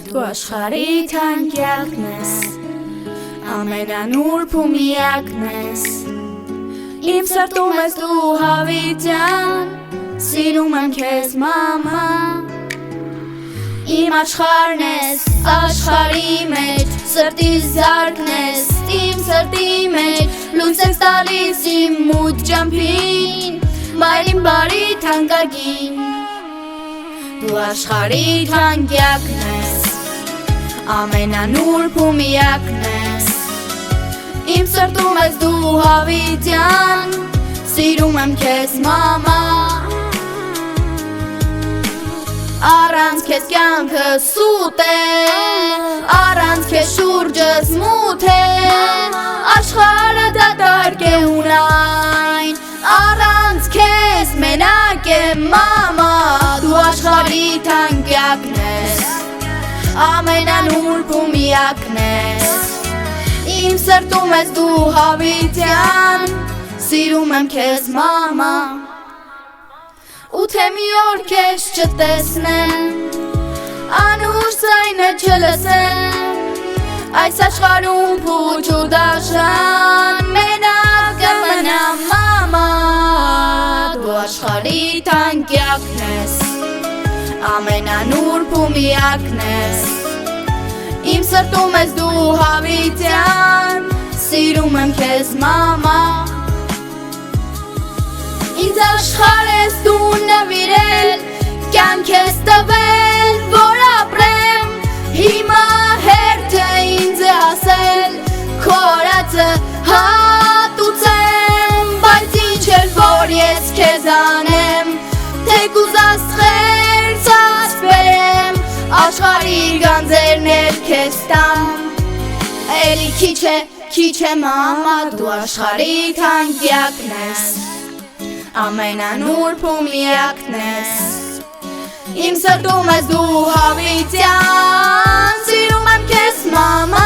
Դու աշխարհի թանկյակն ես, ամենանուրբ ու միակն ես, իմ սրտում ես դու հավիտյան, սիրում եմ քեզ մամա, իմ աշխարհն ես, աշխարհի մեջ, սրտիս զարկն ես, իմ սրտի մեջ, լույս ես տալիս իմ մութ ջամփին, մայրին բարի թանկագին, դու աշխարհի թանկյակն ես, ամենանուրբ ու միակն ես, իմ սրտում ես դու հավիտյան, սիրում եմ քեզ մամա, առանց քեզ կյանքը սուտ է, առանց քեզ շուրջս մութ է, աշխարհը դատարկ է ունայն, առանց քեզ մենակ է մամա, դու աշխարհի թանկյակն ես, ամենանուրբ ու միակն ես, իմ սրտում ես դու հավիտյան, սիրում եմ քեզ մամա, ու թե մի օր քեզ չտեսնեմ, անուշ ձայնը չլսեմ, այս աշխարհում փուչ ու դաշան, մենակ կմնամ մամա, դու աշխարհի թանկյակն ես, ամենանուրբ ու միակն ես, իմ սրտում ես դու հավիտյան, սիրում եմ քեզ մամա, ինձ աշխարհ ես դու նվիրել, կյանք ես տվել, որ ապրեմ, հիմա հերթը ինձ է հասել, քո արածը հատուցեմ, բայց ինչ էլ որ ես քեզ անեմ, թեկուզ աստղեր ցած բերեմ, աշխարհի գանձերն էլ քեզ տամ, էլի քիչ է մամա, դու աշխարհի թանկյակն ես, ամենանուրբ ու միակն ես, իմ սրտում ես դու հավիտյան, սիրում եմ քեզ մամա,